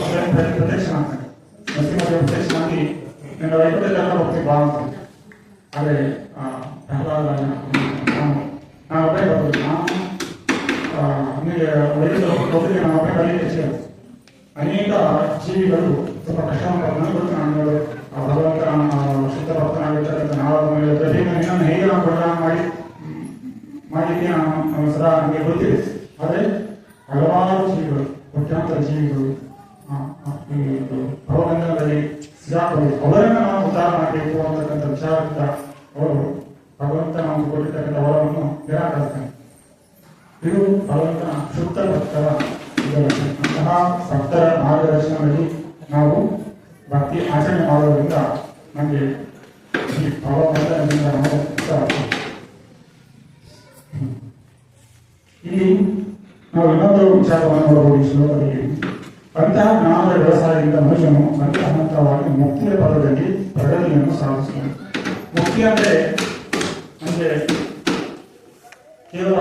ಪ್ರತ್ಯಕ್ಷನಾಗ್ತಾನೆ. ನರಸಿಂಹ ಪ್ರತ್ಯಕ್ಷನಾಗಿ ನಿನ್ನ ವೈದ್ಯ ಕರ್ಕೊಂಡು ಹೋಗ್ತೀವಿ ಬಾ ಅಂತ. ಆದರೆ ಪ್ರಹ್ಲಾದ ನಾನು ಒಬ್ಬರೇ ಬರ್ಬೋದು, ನಿಮಗೆ ವೈದ್ಯ ಹೋಗ್ತೀನಿ, ನಾನು ಒಬ್ಬರೇ ಬರಲಿಕ್ಕೆ ಅನೇಕ ಜೀವಿಗಳು ತುಂಬ ಕಷ್ಟ ನನಗೆ ಗೊತ್ತು. ನಾನು ಭಗವಂತನ ಶುದ್ಧ ಭಕ್ತನಾಗಿರ್ತಕ್ಕಂಥ ನಾವು ನಿನ್ನನ್ನು ಹೇಗೆ ನಾವು ಬದಲಾವಣೆ ಮಾಡಲಿಕ್ಕೆ ನಾನು ಸದಾ ನನಗೆ ಗೊತ್ತಿದೆ. ಆದರೆ ಹಲವಾರು ಜೀವಿಗಳು, ಕೋಟ್ಯಾಂತರ ಜೀವಿಗಳು ಭಗವಂತನಲ್ಲಿ ಸಿಗಾಕಬೇಕು, ಅವರನ್ನು ನಾವು ಉದ್ಧಾರ ಮಾಡಬೇಕು ಅಂತಕ್ಕಂಥ ವಿಚಾರದಿಂದ ಅವರು ಭಗವಂತನ ಒಂದು ಕೊಟ್ಟಿರ್ತಕ್ಕಂಥ ವರವನ್ನು ನಿರಾಕರಿಸ್ತಾನೆ. ಇದು ಭಗವಂತನ ಶುದ್ಧ ಭಕ್ತರ ಅಂತಹ ಭಕ್ತರ ಮಾರ್ಗದರ್ಶನದಲ್ಲಿ ನಾವು ಭಕ್ತಿ ಆಚರಣೆ ಮಾಡೋದ್ರಿಂದ ನಮಗೆ ಈ ಭಗವಂತನಿಂದ ನಾವು ಇಲ್ಲಿ ನಾವು ಇನ್ನೊಂದು ವಿಚಾರವನ್ನು ನೋಡಬಹುದು. ಈ ಶ್ಲೋಕದಲ್ಲಿ ಅಂತಹ ಜ್ಞಾನದ ವ್ಯವಸಾಯದಿಂದ ಮನುಷ್ಯನು ಹಂತವಾಗಿ ಮುಕ್ತಿಯ ಪದದಲ್ಲಿ ಪ್ರಗತಿಯನ್ನು ಸಾಧಿಸುತ್ತಾನೆ. ಮುಕ್ತಿ ಅಂದ್ರೆ ಕೇವಲ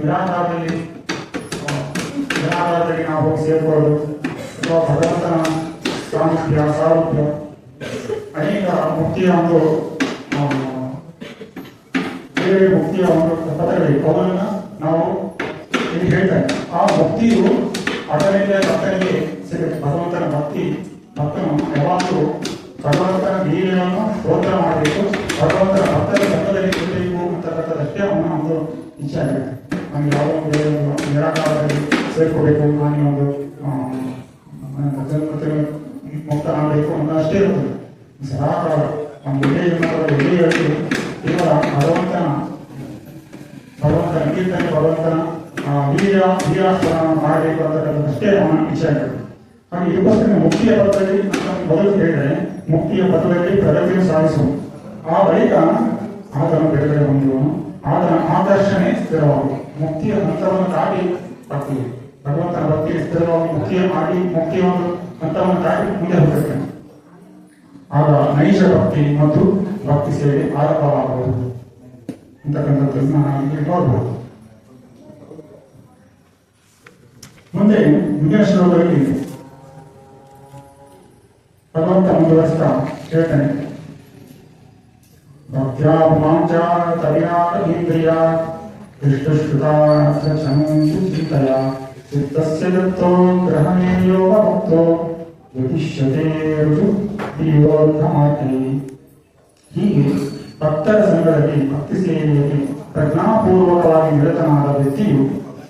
ನಿರಾಕಾರದಲ್ಲಿ ನಾವು ಹೋಗಿ ಸೇರ್ಕೊಳ್ಳೋದು ಅಥವಾ ಭಗವಂತನ ಸಾಮೀಪ್ಯ ಸಾರೂಪ್ಯ ಅನೇಕ ಮುಕ್ತಿಯ ಒಂದು ಬೇರೆ ಮುಕ್ತಿಯ ಒಂದು ಪದಗಳಿವೆ. ಅವುಗಳನ್ನು ನಾವು ಇಲ್ಲಿ ಹೇಳ್ತಾರೆ. ಆ ಮುಕ್ತಿಯು ಅದರಿಂದ ಭಕ್ತನಿಗೆ ಸಿಗುತ್ತೆ. ಭಗವಂತನ ಭಕ್ತನು ಯಾವಾಗಲೂ ಭಗವಂತನ ಲೀಲೆಯನ್ನು ಸ್ತೋತ್ರ ಮಾಡಬೇಕು, ಭಗವಂತನ ಭಕ್ತರ ಸಂಘದಲ್ಲಿ ಇರಬೇಕು ಅಂತಕ್ಕಂಥದ್ದಷ್ಟೇ ಅವನ ಒಂದು ಇಚ್ಛೆ ಆಗುತ್ತೆ. ನಮ್ಗೆ ಯಾವುದೋ ಒಂದು ನಿರಾಕಾರದಲ್ಲಿ ಸೇರ್ಕೋಬೇಕು, ನಾನು ಒಂದು ಮುಕ್ತನಾಗಬೇಕು ಅಂತ ಅಷ್ಟೇ ಇರ್ತದೆ. ಸದಾಕಾಲ ಒಂದು ಎಲೆಯಲ್ಲಿ ಕೇವಲ ಭಗವಂತನ ಕೀರ್ತನೆ, ಭಗವಂತನ ವೀರಾಸ್ತ್ರ ಮಾಡಬೇಕು ಅಂತಕ್ಕಂಥದ್ದಷ್ಟೇ ಅವನ ಇಚ್ಛೆ ಆಗುತ್ತೆ. ಹಾಗೆ ಇದಕ್ಕೋಸ್ಕರ ಮುಕ್ತಿಯ ಪಥದಲ್ಲಿ ಮೊದಲು ಹೇಳಿದರೆ ಮುಕ್ತಿಯ ಪಥದಲ್ಲಿ ಪ್ರಗತಿಯನ್ನು ಸಾಧಿಸುವ, ಆ ಬಳಿಕ ಆತನು ಬಿಡುಗಡೆ ಹೊಂದುವನು, ಆತನ ಆಕರ್ಷಣೆ ಸ್ಥಿರವಾಗುವುದು. ಮುಕ್ತಿಯ ಹಂತವನ್ನು ದಾಟಿ ಬರ್ತೀವಿ, ಭಗವಂತನ ಭಕ್ತಿ ಸ್ಥಿರವಾಗಿ ಮುಕ್ತಿಯ ಒಂದು ಹಂತವನ್ನು ದಾಟಿ ಮುಂದೆ ಹೋಗಿರ್ತೇನೆ. ಆಗ ನೈಜ ಭಕ್ತಿ ಮತ್ತು ಭಕ್ತಿ ಸೇವೆ ಆರಂಭವಾಗಬಹುದು ಅಂತಕ್ಕಂಥದ್ದನ್ನು ನಾವು ಇಲ್ಲಿ ನೋಡಬಹುದು. ಮುಂದೆ ಮುಂದಿನ ಶ್ಲೋಕದಲ್ಲಿ ಭಗವಂತ ಮುಂದುವರಿಸ್ತಾ ಹೇಳ್ತಾನೆ, ಭಕ್ತ್ಯಾ ಪುಮಾಂಚ ತವಿನಾಥ ಇಂದ್ರಿಯ ಚಿಂತೆಯ ಚಿತ್ತಸ್ಯ ದತ್ತೋ ಗ್ರಹಣೇಯೋ ಭಕ್ತೋ ಯತಿಷ್ಯತೆ ಋತು ತೀವ್ರೋತ್ತಮಾತಿ. ಹೀಗೆ ಭಕ್ತರ ಸಂಘದಲ್ಲಿ ಭಕ್ತಿ ಸೇವೆಯಲ್ಲಿ ಪ್ರಜ್ಞಾಪೂರ್ವಕವಾಗಿ ನಿರತನಾದ ವ್ಯಕ್ತಿಯು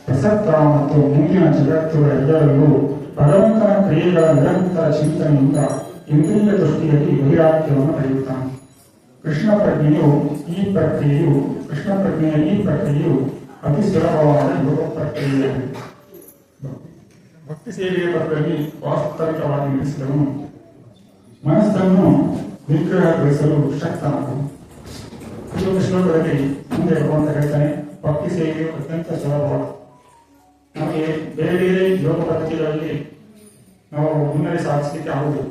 ಪ್ರಸಕ್ತ ಮತ್ತು ಮುಂದಿನ ಜಗತ್ತುಗಳೆಲ್ಲರಲ್ಲೂ ಭಗವಂತನ ಕ್ರಿಯೆಗಳ ನಿರಂತರ ಚಿಂತನೆಯಿಂದ ಇಂದ್ರಿಯ ದೃಷ್ಟಿಯಲ್ಲಿ ವೈರಾಗ್ಯವನ್ನು ಪಡೆಯುತ್ತಾನೆ. ಕೃಷ್ಣ ಪ್ರಜ್ಞೆಯ ಈ ಪ್ರಕ್ರಿಯೆಯು ಅತಿ ಸುಲಭವಾದ ಯೋಗ ಪ್ರಕ್ರಿಯೆಯಾಗಿದೆ. ಭಕ್ತಿ ಸೇವೆಯ ಪಥದಲ್ಲಿ ವಾಸ್ತವಿಕವಾಗಿ ನಿಲ್ಲಿಸಿದವನು ಮನಸ್ಸನ್ನು ನಿಗ್ರಹಗೊಳಿಸಲು ಶಕ್ತನಾದನು. ಈ ಒಂದು ಶ್ಲೋಕದಲ್ಲಿ ಮುಂದೆ ಭಗವಂತ ಹೇಳ್ತಾನೆ, ಭಕ್ತಿ ಸೇವೆಯು ಅತ್ಯಂತ ಸುಲಭವಾದ ನಮಗೆ ಬೇರೆ ಬೇರೆ ಯೋಗ ಪದ್ಧತಿಗಳಲ್ಲಿ ನಾವು ಮುನ್ನಡೆ ಸಾಧಿಸಲಿಕ್ಕೆ ಆಗುವುದು.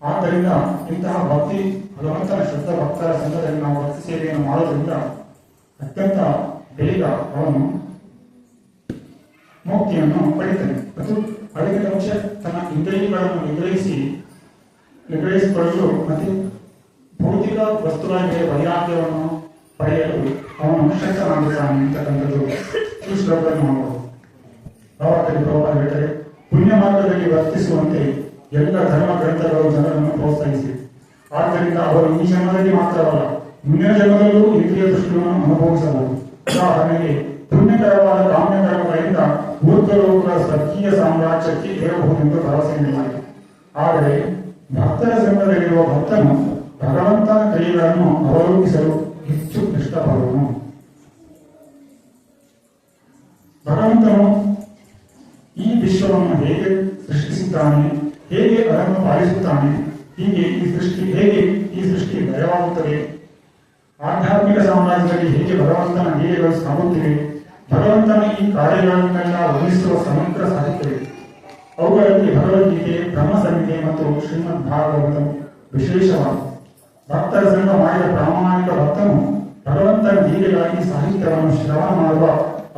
ಆದ್ದರಿಂದ ಇಂತಹ ಭಕ್ತಿ ಭಗವಂತನ ಶುದ್ಧ ಭಕ್ತರ ಸಂಘದಲ್ಲಿ ನಾವು ಭಕ್ತಿ ಸೇವೆಯನ್ನು ಮಾಡೋದ್ರಿಂದ ಅತ್ಯಂತ ಬೇಗ ಅವನು ಮುಕ್ತಿಯನ್ನು ಪಡಿತಾನೆ. ಮತ್ತು ಅದಕ್ಕಿಂತ ಮುಂಚೆ ತನ್ನ ಇಂದ್ರಿಯಗಳನ್ನು ನಿಗ್ರಹಿಸಿಕೊಳ್ಳಲು ಮತ್ತು ಭೌತಿಕ ವಸ್ತುಗಳಿಗೆ ವೈರಾಗ್ಯವನ್ನು ಪಡೆಯಲು ಅವನು ಶಕ್ತನಾಗುತ್ತಾನೆ ಅಂತಕ್ಕಂಥದ್ದು ಈ ಶ್ಲೋಕವನ್ನು ನೋಡಬಹುದು. ಪ್ರಭಾವ ಹೇಳ್ತಾರೆ, ಪುಣ್ಯ ಮಾರ್ಗದಲ್ಲಿ ವರ್ತಿಸುವಂತೆ ಎಲ್ಲ ಧರ್ಮ ಗ್ರಂಥಗಳು ಜನರನ್ನು ಪ್ರೋತ್ಸಾಹಿಸಿವೆ. ಆದ್ದರಿಂದ ಅವರು ಈ ಜನ್ಮದಲ್ಲಿ ಮಾತ್ರವಲ್ಲ, ಮುಂದಿನ ಜನ್ಮದಲ್ಲೂ ಇಂದ್ರಿಯ ದೃಷ್ಟಿಯನ್ನು ಅನುಭವಿಸಬಹುದು. ಉದಾಹರಣೆಗೆ ಪುಣ್ಯಕರವಾದ ಕಾಮ್ಯಕರ್ಮಗಳಿಂದ ಊರ್ಧ್ವಲೋಕದ ಸ್ವರ್ಗೀಯ ಸಾಮ್ರಾಜ್ಯಕ್ಕೆ ಏರಬಹುದೆಂದು ಭರವಸೆ ನೀಡಲಾಗಿದೆ. ಆದರೆ ಭಕ್ತರ ಸಂಘದಲ್ಲಿರುವ ಭಕ್ತನು ಭಗವಂತನ ಕ್ರಿಯೆಗಳನ್ನು ಅವಲೋಕಿಸಲು ಹೆಚ್ಚು ಇಷ್ಟಪಡುವನು. ಭಗವಂತನು ಈ ವಿಶ್ವವನ್ನು ಹೇಗೆ ಸೃಷ್ಟಿಸಿದ್ದಾನೆ, ಹೇಗೆ ಅದನ್ನು ಪಾಲಿಸುತ್ತಾನೆ, ಹೇಗೆ ಈ ಸೃಷ್ಟಿ ಲಯವಾಗುತ್ತದೆ, ಆಧ್ಯಾತ್ಮಿಕ ಸಾಮ್ರಾಜ್ಯದಲ್ಲಿ ಹೇಗೆ ಭಗವಂತನ ಲೀಲೆಗಳು ಸಾಗುತ್ತಿವೆ, ಭಗವಂತನ ಈ ಕಾರ್ಯಗಳನ್ನೆಲ್ಲ ವರ್ಣಿಸುವ ಸಮಗ್ರ ಸಾಹಿತ್ಯವಿದೆ. ಅವುಗಳಲ್ಲಿ ಭಗವದ್ಗೀತೆ, ಬ್ರಹ್ಮ ಸಂಹಿತೆ ಮತ್ತು ಶ್ರೀಮದ್ ಭಾಗವತ ವಿಶೇಷವಾದ. ಭಕ್ತರ ಸಂಘ ಮಾಡಿದ ಪ್ರಾಮಾಣಿಕ ಭಕ್ತನು ಭಗವಂತನ ಲೀಲೆಗಳ ಈ ಸಾಹಿತ್ಯವನ್ನು ಶ್ರವಣ ಮಾಡುವ,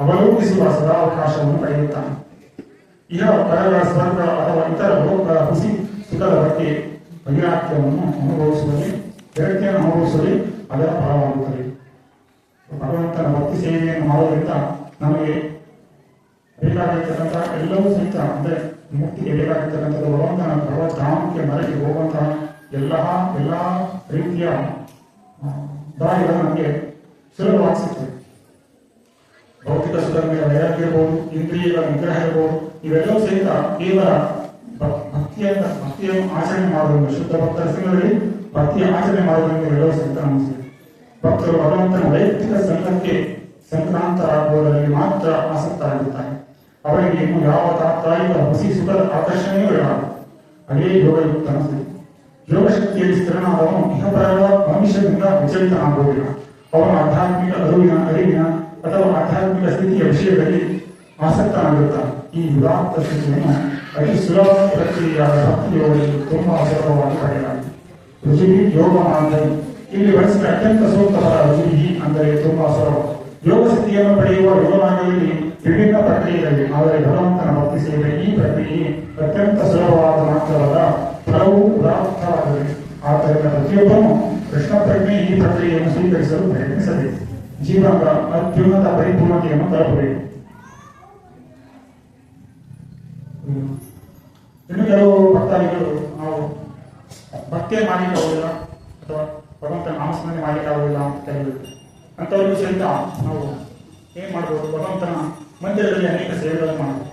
ಅವಲೋಕಿಸುವ ಸದಾವಕಾಶವನ್ನು ಪಡೆಯುತ್ತಾನೆ. ಇಹ ಪರಗಳ ಸ್ವರ್ಗ ಅಥವಾ ಇತರ ಲೋಕಗಳ ಹುಸಿ ಸುಖದ ಬಗ್ಗೆ ವೈರಾಗ್ಯವನ್ನು ಅನುಭವಿಸುವಲ್ಲಿ ಅದರ ಫಲವಾಗುತ್ತದೆ. ಭಗವಂತನ ಭಕ್ತಿ ಸೇವೆಯನ್ನು ಮಾಡೋದ್ರಿಂದ ನಮಗೆ ಬೇಕಾಗಿರ್ತಕ್ಕಂಥ ಎಲ್ಲವೂ ಸಹಿತ, ಅಂದರೆ ಮುಕ್ತಿಗೆ ಬೇಕಾಗಿರ್ತಕ್ಕಂಥದ್ದು ಭಗವಂತನ ಭಗವದ್ಧಾಮಕ್ಕೆ ಮರಳಿ ಹೋಗುವಂತಹ ಎಲ್ಲ ರೀತಿಯ ದಾರಿಗಳು ನಮಗೆ ಸುಲಭವಾಗಿ ಸಿಗ್ತದೆ. ಭೌತಿಕ ಸುಖದ ಮೇಲೆ ವೈರಾಗ್ಯ ಇರ್ಬೋದು, ಇಂದ್ರಿಯಗಳ ನಿಗ್ರಹ ಇರ್ಬೋದು, ಇವೆಲ್ಲವೂ ಸಹಿತ ಕೇವಲ ಭಕ್ತಿಯನ್ನು ಆಚರಣೆ ಮಾಡುವುದರಿಂದ, ಶುದ್ಧ ಭಕ್ತರ ಸಂಘದಲ್ಲಿ ಭಕ್ತಿಯ ಆಚರಣೆ ಮಾಡುವುದರಿಂದ ಇವೆಲ್ಲವೂ ಸಹಿತ ನಮಗೆ ಭಕ್ತರು ಭಗವಂತನ ವೈಯಕ್ತಿಕ ಸಂಘಕ್ಕೆ ಸಂಕ್ರಾಂತರಾಗುವುದರಲ್ಲಿ ಮಾತ್ರ ಆಸಕ್ತರಾಗುತ್ತಾರೆ. ಅವರಿಗೆ ಇನ್ನು ಯಾವ ತಾತ್ಕಾಲಿಕ ಹುಸಿ ಸುಖದ ಆಕರ್ಷಣೆಯೂ ಇರಲಾರದು. ಅದೇ ಯೋಗಯುಕ್ತನ ಸ್ಥಿತಿ. ಯೋಗಶಕ್ತಿಯಲ್ಲಿ ಸ್ಥಿರನಾದವನು ಇಹಪರಗಳ ಭವಿಷ್ಯದಿಂದ ವಿಚಲಿತನಾಗುವುದಿಲ್ಲ. ಅವನು ಆಧ್ಯಾತ್ಮಿಕ ಅರಿವಿನ ಅಥವಾ ಆಧ್ಯಾತ್ಮಿಕ ಸ್ಥಿತಿಯ ವಿಷಯದಲ್ಲಿ ಆಸಕ್ತನಾಗಿರುತ್ತಾನೆ. ಈ ಉದಾತ್ತ ಸ್ಥಿತಿಯನ್ನು ಅತಿ ಸುಲಭ ಪ್ರಕ್ರಿಯೆಯಾದ ಭಕ್ತಿ ಯೋಗದಲ್ಲಿ ತುಂಬಾ ಸುಲಭವಾಗಿ ಪಡೆಯಲಾಗಿದೆ. ರುಜುವಿ ಯೋಗ ಮಾದರಿ ಇಲ್ಲಿ ಬಳಸಿದ ಅತ್ಯಂತ ಸೂಕ್ತವಾದ ರುಜುವಿ ಅಂದರೆ ತುಂಬಾ ಸುಲಭ. ಯೋಗ ಸ್ಥಿತಿಯನ್ನು ಪಡೆಯುವ ಯೋಗ ಮಾರ್ಗದಲ್ಲಿ ವಿಭಿನ್ನ ಪ್ರಕ್ರಿಯೆಗಳಿವೆ. ಆದರೆ ಭಗವಂತನ ಭಕ್ತಿ ಸೇವೆ ಈ ಪ್ರಕ್ರಿಯೆ ಅತ್ಯಂತ ಸುಲಭವಾದ ಮಾತ್ರವಲ್ಲ, ಫಲವೂ ಉದಾತ್ತವಾಗಿದೆ. ಆದ್ದರಿಂದ ಪ್ರತಿಯೊಬ್ಬನು ಕೃಷ್ಣ ಪ್ರಜ್ಞೆ ಈ ಪ್ರಕ್ರಿಯೆಯನ್ನು ಸ್ವೀಕರಿಸಲು ಪ್ರಯತ್ನಿಸಬೇಕು. ಜೀವನದ ಅತ್ಯುನ್ನತ ಪರಿಪೂರ್ಣತೆಯನ್ನು ತಲುಪಬೇಕು. ಇನ್ನು ಕೆಲವು ಭಕ್ತಾದಿಗಳು ನಾವು ಭಕ್ತಿಯನ್ನು ಮಾಡಲಿಕ್ಕೆ ಆಗುವುದಿಲ್ಲ ಅಥವಾ ಭಗವಂತನ ನಾಮಸ್ಮರಣೆ ಮಾಡಲಿಕ್ಕೆ ಆಗುವುದಿಲ್ಲ ಅಂತ ಕೆಲವರು, ಅಂಥವ್ರಿಗೂ ಸಹಿತ ನಾವು ಏನು ಮಾಡ್ಬೋದು, ಭಗವಂತನ ಮಂದಿರದಲ್ಲಿ ಅನೇಕ ಸೇವೆಗಳನ್ನು ಮಾಡಬೇಕು.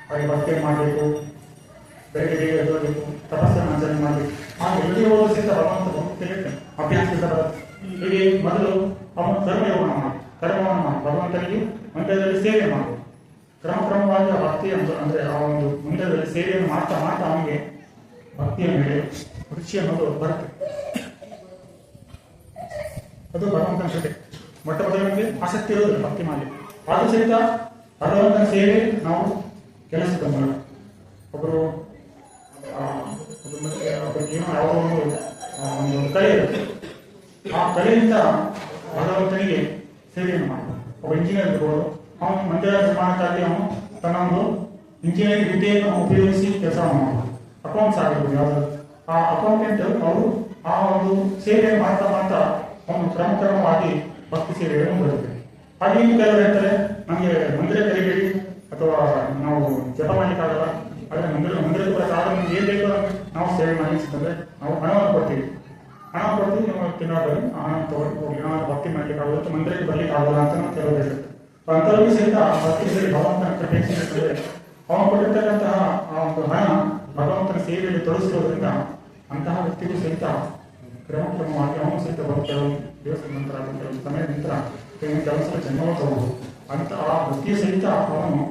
ಹಾಗೆ ಭಕ್ತಿಯನ್ನು ಮಾಡಬೇಕು, ಬೆಳಗ್ಗೆ ಬೇಗ ಎದ್ದೋಗಬೇಕು, ತಪಸ್ಸನ್ನು ಆಚರಣೆ ಮಾಡಬೇಕು. ಹಾಗೆ ಎಲ್ಲಿ ಹೋದರೂ ಸಹಿತ ಭಗವಂತ ಭಕ್ತಿಗೆ ಅಭ್ಯಾಸದಿಂದ ಬರುತ್ತೆ. ಹೀಗೆ ಮೊದಲು ಅವನು ಕರ್ಮಯೋಗವನ್ನು ಮಾಡಿ ಭಗವಂತನಿಗೆ ಮಂದಿರದಲ್ಲಿ ಸೇವೆ ಮಾಡಬೇಕು. ಕ್ರಮವಾಗಿ ಆ ಭಕ್ತಿ ಅಂದರೆ ಆ ಒಂದು ಮಂದಿರದಲ್ಲಿ ಸೇವೆಯನ್ನು ಮಾಡ್ತಾ ಅವನಿಗೆ ಭಕ್ತಿಯ ಮೇಲೆ ರುಚಿ ಅನ್ನೋದು ಬರುತ್ತೆ. ಅದು ಭಗವಂತನ ಜೊತೆ ಮೊಟ್ಟ ಮೊದಲಿಗೆ ಆಸಕ್ತಿ ಇರೋದಿಲ್ಲ ಭಕ್ತಿ ಮಾಡಿ. ಆದರೂ ಸಹಿತ ಭಗವಂತನ ಸೇವೆ ನಾವು ಕೆಲಸಕ್ಕೆ ಬರೋಣ. ಒಬ್ಬರು ಏನೋ ಯಾವುದೋ ಒಂದು ಕಲೆ ಇರುತ್ತೆ, ಆ ಕಲೆಯಿಂದ ಭಗವಂತನಿಗೆ ಸೇವೆಯನ್ನು ಮಾಡಬೇಕು. ಒಬ್ಬ ಇಂಜಿನಿಯರ್ ಇರ್ಬೋದು, ಅವನು ಮಂದಿರ ನಿರ್ಮಾಣಕ್ಕಾಗಿ ಅವನು ತನ್ನ ಒಂದು ಇಂಜಿನಿಯರಿಂಗ್ ವಿದ್ಯೆಯನ್ನು ಉಪಯೋಗಿಸಿ ಕೆಲಸವನ್ನು ಮಾಡಬಹುದು. ಅಕೌಂಟ್ಸ್ ಆಗಿರ್ಬೋದು ಯಾವ್ದಾದ್ರು, ಆ ಅಕೌಂಟೆಂಟ್ ಅವರು ಆ ಒಂದು ಸೇವೆಯನ್ನು ಮಾಡ್ತಾ ಅವನು ಕ್ರಮವಾಗಿ ಭಕ್ತಿ ಸೇವೆಯನ್ನು ಬರುತ್ತೆ. ಹಾಗೆ ಇನ್ನು ಕೆಲವರು ಹೇಳ್ತಾರೆ, ನಮಗೆ ಮಂದಿರ ಕರಿಬೇಡಿ ಅಥವಾ ನಾವು ಜಪ ಮಾಡಲಿಕ್ಕಾಗಲ್ಲ, ಆದರೆ ಮಂದಿರದ ಪ್ರಕಾರ ನಮ್ಗೆ ಏನು ಬೇಕೋ ನಾವು ಸೇವೆ ಮಾಡಲಿಕ್ಕೆ ನಾವು ಹಣವನ್ನು ಕೊಡ್ತೀವಿ, ನೀವು ತಿನ್ನೋದು ಹಣ ತಗೊಂಡು ಹೋಗಿ ನಾವು ಭಕ್ತಿ ಮಾಡ್ಲಿಕ್ಕೆ ಆಗೋದು, ಮಂದಿರಕ್ಕೆ ಬರ್ಲಿಕ್ಕೆ ಆಗೋಲ್ಲ ಅಂತ ನಾವು ಕೆಲವರು ಹೇಳ್ತಾರೆ. ಅಂಥವ್ರಿಗೂ ಸಹಿತ ಭಕ್ತಿ ಸೇವೆ ಭಗವಂತನ ಕೃಪೆ ಅವನು ಕೊಟ್ಟಿರ್ತಕ್ಕಂತಹ ಆ ಒಂದು ಹಣ ಭಗವಂತನ ಸೇವೆಯಲ್ಲಿ ತೊಡಗಿಸಿರೋದ್ರಿಂದ ಅಂತಹ ವ್ಯಕ್ತಿಗೂ ಸಹಿತ ಕ್ರಮವಾಗಿ ಅವನು ಸಹಿತ ಕೆಲವು ದಿವಸದ ನಂತರ ಕೆಲವು ಸಮಯದ ನಂತರ ಕೆಲಸ ಜನ್ಮವನ್ನು ತಗೋಬಹುದು. ಅಂತ ಆ ಭಕ್ತಿಯ ಸಹಿತ ಅವನು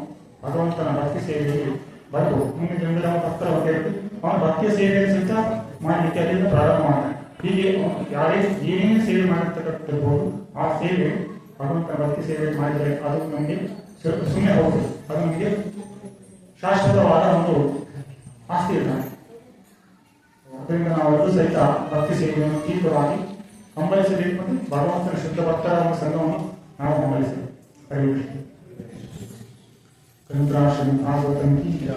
ಭಗವಂತನ ಭಕ್ತಿ ಸೇವೆಯಲ್ಲಿ ಬರ್ಬೋದು. ಮುಂದೆ ಜನಗಳ ಭಕ್ತರ ಬಗ್ಗೆ ಅವನ ಭಕ್ತಿಯ ಸೇವೆಯನ್ನು ಸಹಿತ ಮಾಡಲಿಕ್ಕೆ ಅಲ್ಲಿಂದ ಪ್ರಾರಂಭ ಮಾಡ್ತಾನೆ. ಹೀಗೆ ಯಾರೇ ಏನೇನು ಸೇವೆ ಮಾಡಿರ್ತಕ್ಕಂಥಿರ್ಬೋದು, ಆ ಸೇವೆ ಭಗವಂತನ ಭಕ್ತಿ ಸೇವೆ ಮಾಡಿದರೆ ಅದು ನಮಗೆ ಸುಮ್ಮನೆ ಹೋಗುದು, ಅದು ನಮಗೆ ಶಾಶ್ವತವಾದ ಒಂದು ಆಸ್ತಿ ಇರ್ತಾನೆ. ಅದರಿಂದ ನಾವೆಲ್ಲರೂ ಸಹಿತ ಭಕ್ತಿ ಸೇವೆಯನ್ನು ತೀವ್ರವಾಗಿ ಹಂಬಲಿಸಬೇಕು ಮತ್ತು ಭಗವಂತನ ಶುದ್ಧ ಭಕ್ತರ ಒಂದು ಸಂಘವನ್ನು ನಾವು ಹಂಬಲಿಸಬೇಕು. ಹರಿ ಕೃಷ್ಣ. ಭಾಗವತಂ ಕಿ ಜಯ.